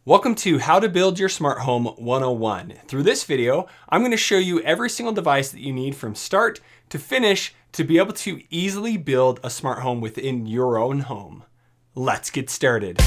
Welcome to How to Build Your Smart Home 101. Through this video, I'm going to show you every single device that you need from start to finish to be able to easily build a smart home within your own home. Let's get started.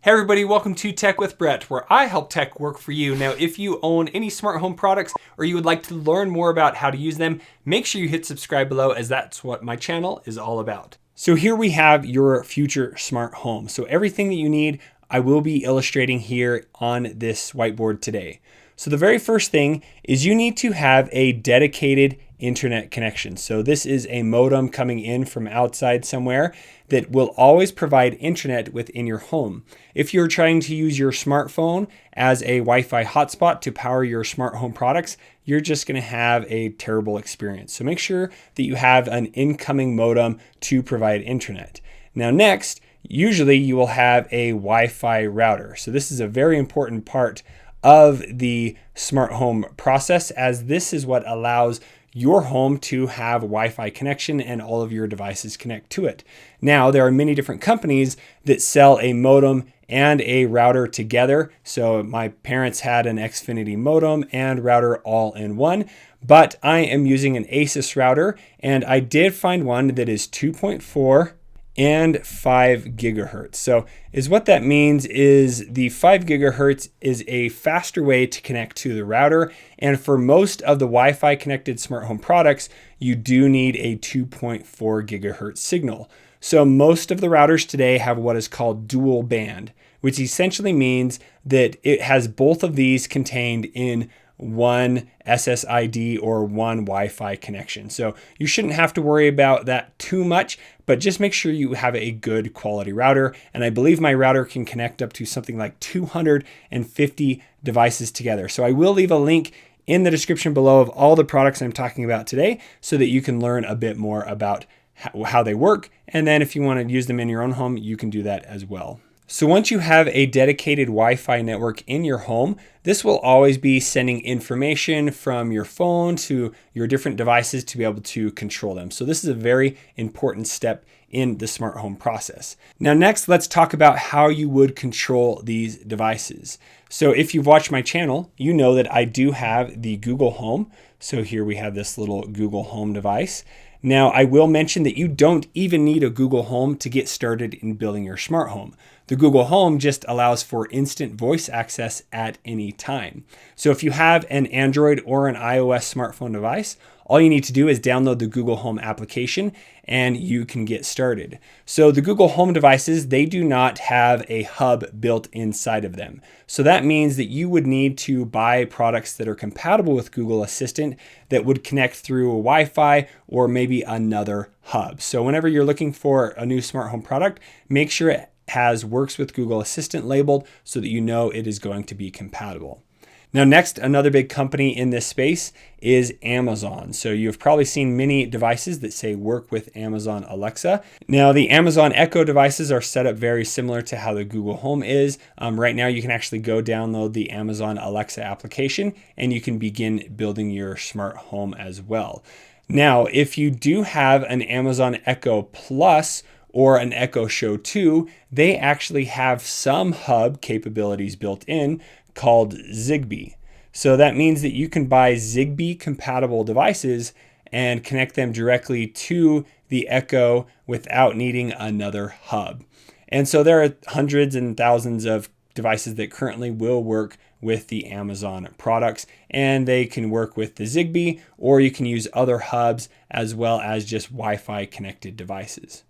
Hey everybody, welcome to Tech with Brett, where I help tech work for you. Now, if you own any smart home products or you would like to learn more about how to use them, make sure you hit subscribe below, as that's what my channel is all about. So here we have your future smart home. So everything that you need, I will be illustrating here on this whiteboard today. So the very first thing is you need to have a dedicated internet connection. So this is a modem coming in from outside somewhere that will always provide internet within your home. If you're trying to use your smartphone as a Wi-Fi hotspot to power your smart home products, you're just going to have a terrible experience. So make sure that you have an incoming modem to provide internet. Now next, usually you will have a Wi-Fi router. So this is a very important part of the smart home process, as this is what allows your home to have Wi-Fi connection and all of your devices connect to it. Now, there are many different companies that sell a modem and a router together. So my parents had an Xfinity modem and router all in one, but I am using an Asus router, and I did find one that is 2.4 and 5 gigahertz. So what that means is the 5 gigahertz is a faster way to connect to the router. And for most of the Wi-Fi connected smart home products, you do need a 2.4 gigahertz signal. So most of the routers today have what is called dual band, which essentially means that it has both of these contained in one SSID or one Wi-Fi connection. So you shouldn't have to worry about that too much, but just make sure you have a good quality router. And I believe my router can connect up to something like 250 devices together. So I will leave a link in the description below of all the products I'm talking about today so that you can learn a bit more about how they work. And then if you want to use them in your own home, you can do that as well. So once you have a dedicated Wi-Fi network in your home, this will always be sending information from your phone to your different devices to be able to control them. So this is a very important step in the smart home process. Now next, let's talk about how you would control these devices. So if you've watched my channel, you know that I do have the Google Home. So here we have this little Google Home device. Now, I will mention that you don't even need a Google Home to get started in building your smart home. The Google Home just allows for instant voice access at any time. So if you have an Android or an iOS smartphone device, all you need to do is download the Google Home application and you can get started. So the Google Home devices, they do not have a hub built inside of them. So that means that you would need to buy products that are compatible with Google Assistant that would connect through a Wi-Fi or maybe another hub. So whenever you're looking for a new smart home product, make sure it has works with Google Assistant labeled so that you know it is going to be compatible. Now next, another big company in this space is Amazon. So you've probably seen many devices that say work with Amazon Alexa. Now the Amazon Echo devices are set up very similar to how the Google Home is. Right now you can actually go download the Amazon Alexa application and you can begin building your smart home as well. Now, if you do have an Amazon Echo Plus or an Echo Show 2, they actually have some hub capabilities built in called Zigbee. So that means that you can buy Zigbee compatible devices and connect them directly to the Echo without needing another hub. And so there are hundreds and thousands of devices that currently will work with the Amazon products, and they can work with the Zigbee, or you can use other hubs as well as just Wi-Fi connected devices.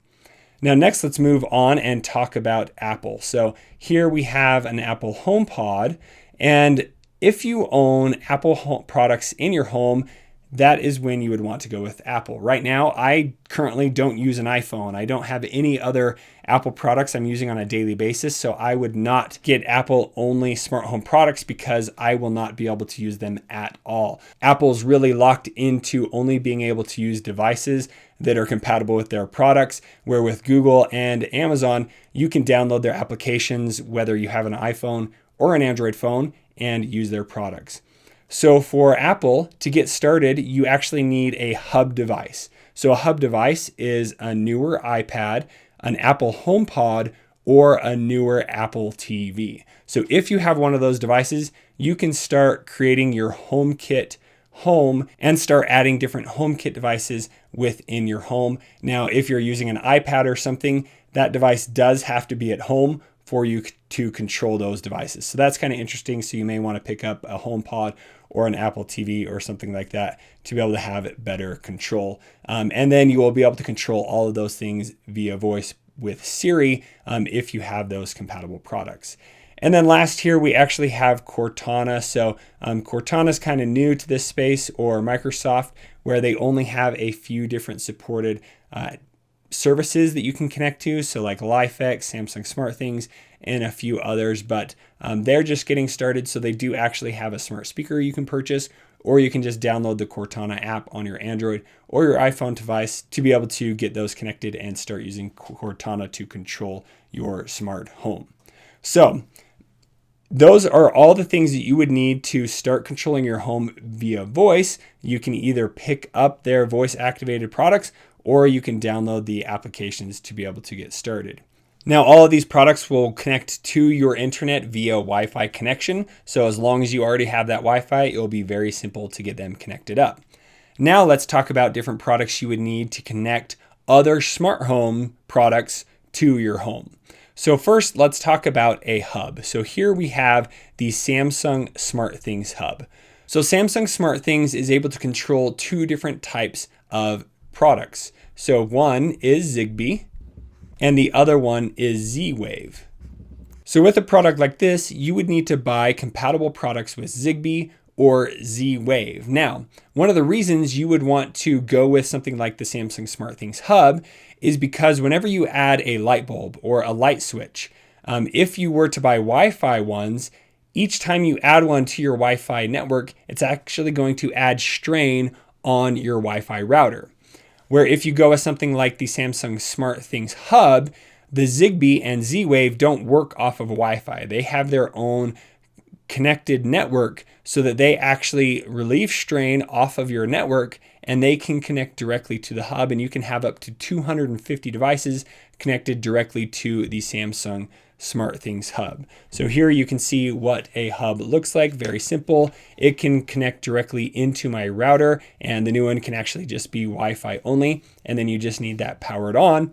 Now next, let's move on and talk about Apple. So here we have an Apple HomePod, and if you own Apple products in your home, that is when you would want to go with Apple. Right now, I currently don't use an iPhone. I don't have any other Apple products I'm using on a daily basis, so I would not get Apple only smart home products because I will not be able to use them at all. Apple's really locked into only being able to use devices that are compatible with their products, where with Google and Amazon, you can download their applications whether you have an iPhone or an Android phone and use their products. So for Apple, to get started, you actually need a hub device. So a hub device is a newer iPad, an Apple HomePod, or a newer Apple TV. So if you have one of those devices, you can start creating your HomeKit home and start adding different HomeKit devices within your home. Now, if you're using an iPad or something, that device does have to be at home for you to control those devices. So that's kind of interesting. So you may want to pick up a HomePod or an Apple TV or something like that to be able to have better control. And then you will be able to control all of those things via voice with Siri if you have those compatible products. And then last here, we actually have Cortana. So Cortana is kind of new to this space, or Microsoft, where they only have a few different supported services that you can connect to. So like LifeX, Samsung SmartThings, and a few others, but they're just getting started. So they do actually have a smart speaker you can purchase, or you can just download the Cortana app on your Android or your iPhone device to be able to get those connected and start using Cortana to control your smart home. So those are all the things that you would need to start controlling your home via voice. You can either pick up their voice activated products, or you can download the applications to be able to get started. Now, all of these products will connect to your internet via Wi-Fi connection. So as long as you already have that Wi-Fi, it'll be very simple to get them connected up. Now let's talk about different products you would need to connect other smart home products to your home. So first, let's talk about a hub. So here we have the Samsung SmartThings hub. So Samsung SmartThings is able to control two different types of products. So one is Zigbee, and the other one is Z-Wave. So with a product like this, you would need to buy compatible products with Zigbee or Z-Wave. Now, one of the reasons you would want to go with something like the Samsung SmartThings hub is because whenever you add a light bulb or a light switch, if you were to buy Wi-Fi ones, each time you add one to your Wi-Fi network, it's actually going to add strain on your Wi-Fi router. Where if you go with something like the Samsung SmartThings hub, the Zigbee and Z-Wave don't work off of Wi-Fi. They have their own connected network so that they actually relieve strain off of your network, and they can connect directly to the hub, and you can have up to 250 devices connected directly to the Samsung SmartThings hub. So here you can see what a hub looks like. Very simple. It can connect directly into my router, and the new one can actually just be Wi-Fi only, and then you just need that powered on,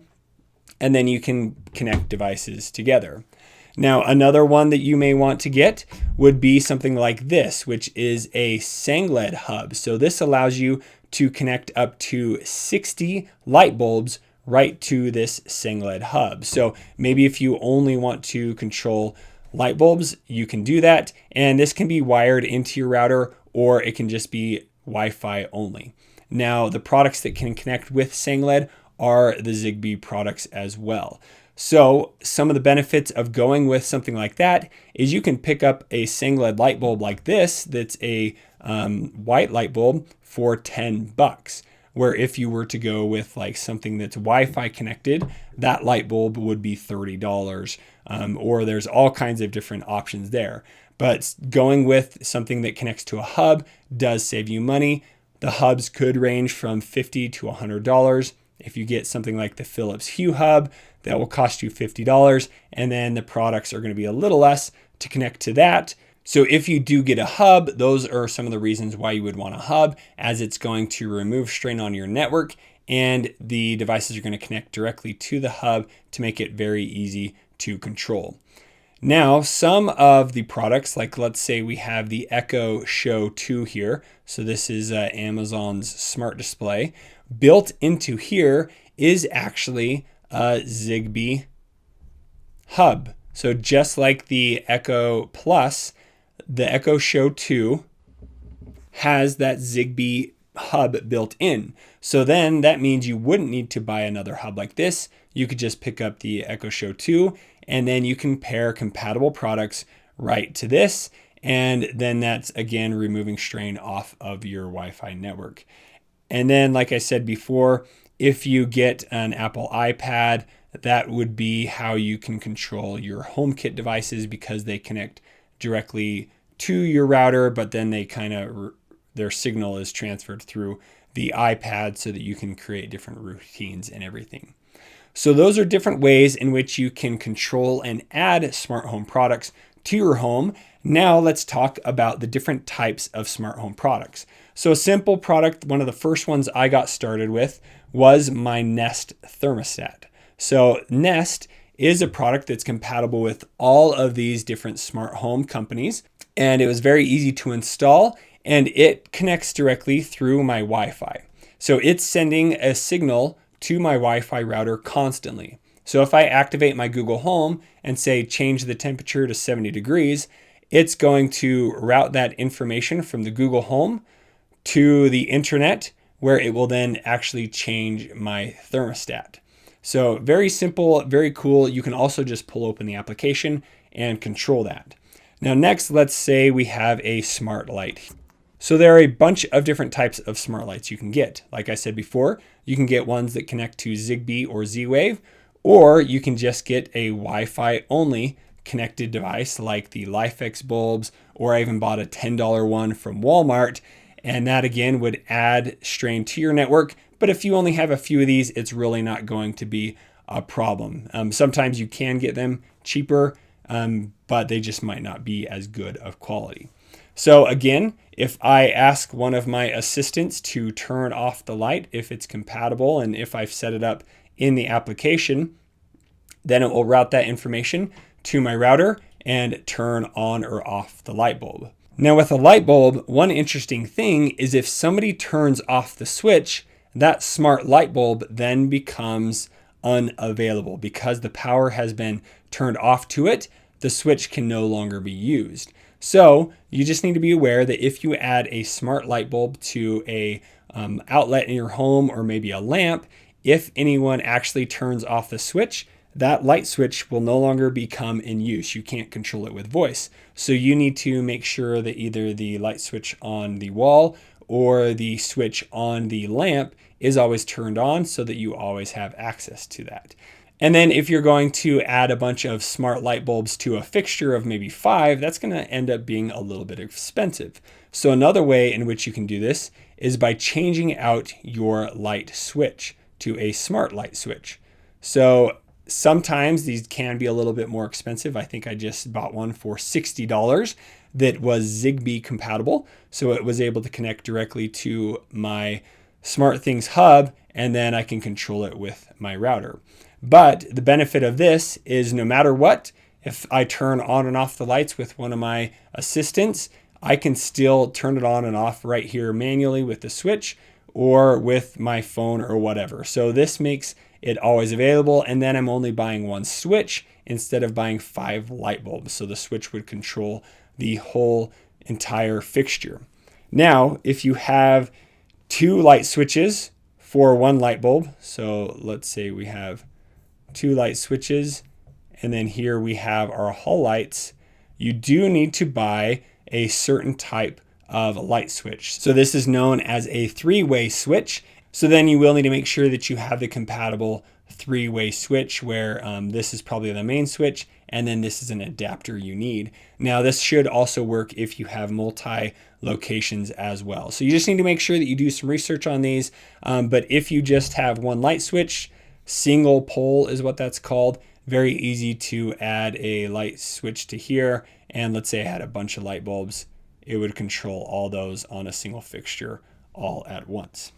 and then you can connect devices together. Now, another one that you may want to get would be something like this, which is a SangLED hub. So this allows you to connect up to 60 light bulbs right to this SangLED hub. So maybe if you only want to control light bulbs, you can do that. And this can be wired into your router, or it can just be Wi-Fi only. Now, the products that can connect with SangLED are the Zigbee products as well. So some of the benefits of going with something like that is you can pick up a SangLED light bulb like this, that's a white light bulb, for $10. Where if you were to go with like something that's Wi-Fi connected, that light bulb would be $30. Or there's all kinds of different options there. But going with something that connects to a hub does save you money. The hubs could range from $50 to $100. If you get something like the Philips Hue hub, that will cost you $50. And then the products are going to be a little less to connect to that. So if you do get a hub, those are some of the reasons why you would want a hub, as it's going to remove strain on your network, and the devices are going to connect directly to the hub to make it very easy to control. Now, some of the products, like let's say we have the Echo Show 2 here. So this is Amazon's smart display. Built into here is actually a Zigbee hub. So just like the Echo Plus, the Echo Show 2 has that Zigbee hub built in. So then that means you wouldn't need to buy another hub like this. You could just pick up the Echo Show 2, and then you can pair compatible products right to this. And then that's, again, removing strain off of your Wi-Fi network. And then, like I said before, if you get an Apple iPad, that would be how you can control your HomeKit devices, because they connect directly to your router, but then they their signal is transferred through the iPad so that you can create different routines and everything. So those are different ways in which you can control and add smart home products to your home. Now let's talk about the different types of smart home products. So a simple product, one of the first ones I got started with was my Nest thermostat. So Nest is a product that's compatible with all of these different smart home companies, and it was very easy to install, and it connects directly through my Wi-Fi. So it's sending a signal to my Wi-Fi router constantly. So if I activate my Google Home and say change the temperature to 70 degrees, it's going to route that information from the Google Home to the internet, where it will then actually change my thermostat. So very simple, very cool. You can also just pull open the application and control that. Now next, let's say we have a smart light. So there are a bunch of different types of smart lights you can get. Like I said before, you can get ones that connect to Zigbee or Z-Wave, or you can just get a Wi-Fi only connected device like the LifeX bulbs, or I even bought a $10 one from Walmart. And that again would add strain to your network. But if you only have a few of these, it's really not going to be a problem. Sometimes you can get them cheaper, but they just might not be as good of quality. So again, if I ask one of my assistants to turn off the light, if it's compatible and if I've set it up in the application, then it will route that information to my router and turn on or off the light bulb. Now with a light bulb, one interesting thing is if somebody turns off the switch, that smart light bulb then becomes unavailable because the power has been turned off to it. The switch can no longer be used. So you just need to be aware that if you add a smart light bulb to a outlet in your home or maybe a lamp, if anyone actually turns off the switch, that light switch will no longer become in use. You can't control it with voice. So you need to make sure that either the light switch on the wall or the switch on the lamp is always turned on so that you always have access to that. And then if you're going to add a bunch of smart light bulbs to a fixture of maybe 5, that's going to end up being a little bit expensive. So another way in which you can do this is by changing out your light switch to a smart light switch. So sometimes these can be a little bit more expensive. I think I just bought one for $60 that was Zigbee compatible. So it was able to connect directly to my SmartThings hub, and then I can control it with my router. But the benefit of this is no matter what, if I turn on and off the lights with one of my assistants, I can still turn it on and off right here manually with the switch or with my phone or whatever. So this makes it always available, and then I'm only buying one switch instead of buying 5 light bulbs. So the switch would control the whole entire fixture. Now, if you have 2 light switches for 1 light bulb, so let's say we have 2 light switches, and then here we have our hall lights, you do need to buy a certain type of light switch. So this is known as a 3-way switch. So then you will need to make sure that you have the compatible 3-way switch where this is probably the main switch, and then this is an adapter you need. Now this should also work if you have multi locations as well. So you just need to make sure that you do some research on these. But if you just have 1 light switch, single pole is what that's called, very easy to add a light switch to here. And let's say I had a bunch of light bulbs, it would control all those on a single fixture all at once.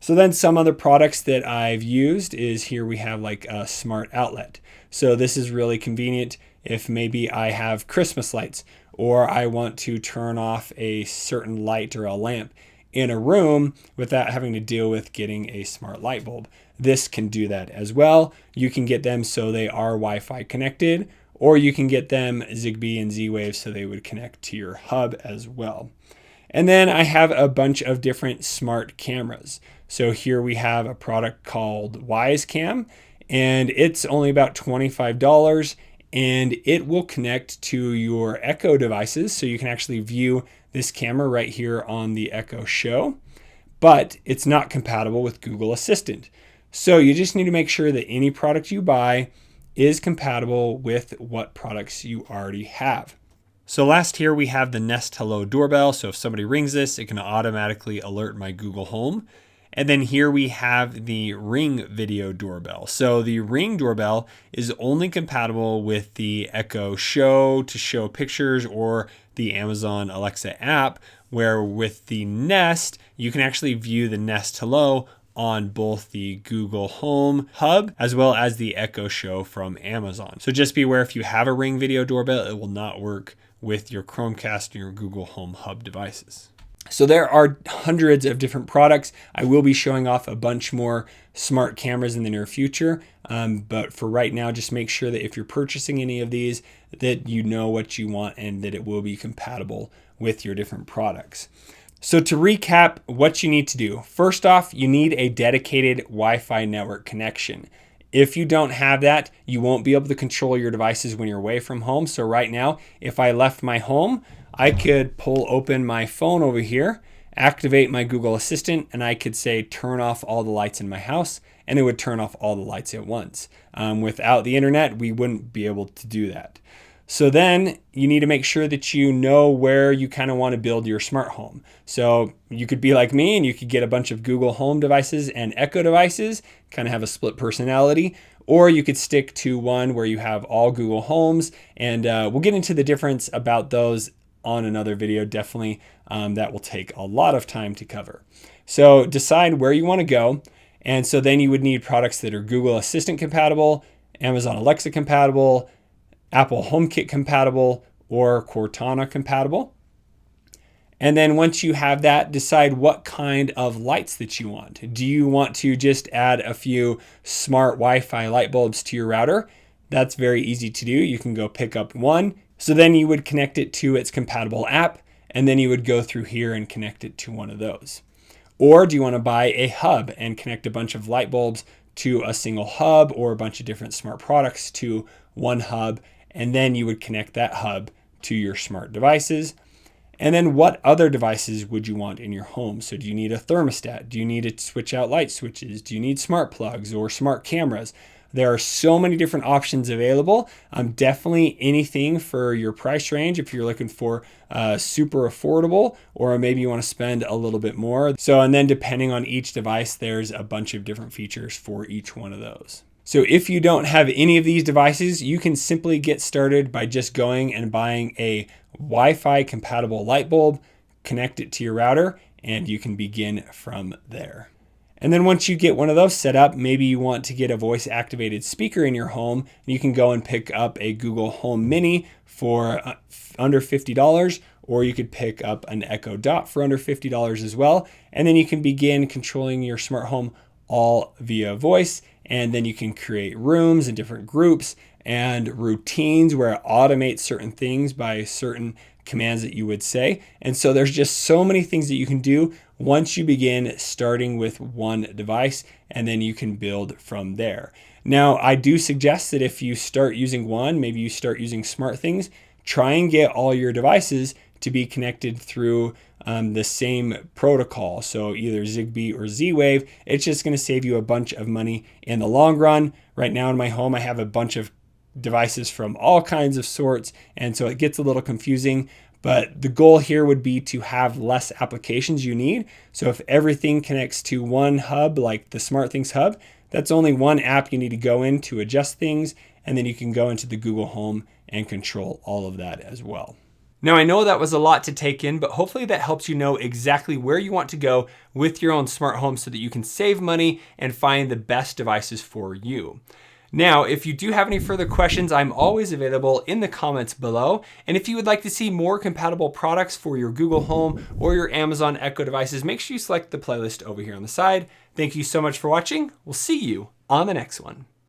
So then some other products that I've used is here we have like a smart outlet. So this is really convenient if maybe I have Christmas lights or I want to turn off a certain light or a lamp in a room without having to deal with getting a smart light bulb. This can do that as well. You can get them so they are Wi-Fi connected, or you can get them Zigbee and Z-Wave so they would connect to your hub as well. And then I have a bunch of different smart cameras. So here we have a product called WiseCam, and it's only about $25, and it will connect to your Echo devices. So you can actually view this camera right here on the Echo Show, but it's not compatible with Google Assistant. So you just need to make sure that any product you buy is compatible with what products you already have. So last here we have the Nest Hello doorbell. So if somebody rings this, it can automatically alert my Google Home. And then here we have the Ring video doorbell. So the Ring doorbell is only compatible with the Echo Show to show pictures or the Amazon Alexa app, where with the Nest, you can actually view the Nest Hello on both the Google Home Hub as well as the Echo Show from Amazon. So just be aware, if you have a Ring video doorbell, it will not work with your Chromecast and your Google Home Hub devices. So there are hundreds of different products. I will be showing off a bunch more smart cameras in the near future. But for right now, just make sure that if you're purchasing any of these, that you know what you want and that it will be compatible with your different products. So to recap what you need to do, first off, you need a dedicated Wi-Fi network connection. If you don't have that, you won't be able to control your devices when you're away from home. So right now, if I left my home, I could pull open my phone over here, activate my Google Assistant, and I could say, turn off all the lights in my house, and it would turn off all the lights at once. Without the internet, we wouldn't be able to do that. So then you need to make sure that you know where you kind of want to build your smart home. So you could be like me and you could get a bunch of Google Home devices and Echo devices, kind of have a split personality, or you could stick to one where you have all Google Homes. And we'll get into the difference about those on another video, definitely. That will take a lot of time to cover. So decide where you want to go. And so then you would need products that are Google Assistant compatible, Amazon Alexa compatible, Apple HomeKit compatible, or Cortana compatible. And then once you have that, decide what kind of lights that you want. Do you want to just add a few smart Wi-Fi light bulbs to your router? That's very easy to do. You can go pick up one. So then you would connect it to its compatible app, and then you would go through here and connect it to one of those. Or do you want to buy a hub and connect a bunch of light bulbs to a single hub, or a bunch of different smart products to one hub, and then you would connect that hub to your smart devices. And then what other devices would you want in your home? So do you need a thermostat? Do you need to switch out light switches? Do you need smart plugs or smart cameras? There are so many different options available. Definitely anything for your price range if you're looking for super affordable, or maybe you want to spend a little bit more. So, and then depending on each device, there's a bunch of different features for each one of those. So if you don't have any of these devices, you can simply get started by just going and buying a Wi-Fi compatible light bulb, connect it to your router, and you can begin from there. And then once you get one of those set up, maybe you want to get a voice activated speaker in your home, you can go and pick up a Google Home Mini for under $50, or you could pick up an Echo Dot for under $50 as well. And then you can begin controlling your smart home all via voice. And then you can create rooms and different groups and routines where it automates certain things by certain commands that you would say. And so there's just so many things that you can do once you begin starting with one device, and then you can build from there. Now, I do suggest that if you start using one, maybe you start using SmartThings, try and get all your devices to be connected through the same protocol. So either Zigbee or Z-Wave. It's just going to save you a bunch of money in the long run. Right now in my home, I have a bunch of devices from all kinds of sorts, and so it gets a little confusing. But the goal here would be to have less applications you need. So if everything connects to one hub, like the SmartThings hub, that's only one app you need to go in to adjust things, and then you can go into the Google Home and control all of that as well. Now, I know that was a lot to take in, but hopefully that helps you know exactly where you want to go with your own smart home so that you can save money and find the best devices for you. Now, if you do have any further questions, I'm always available in the comments below. And if you would like to see more compatible products for your Google Home or your Amazon Echo devices, make sure you select the playlist over here on the side. Thank you so much for watching. We'll see you on the next one.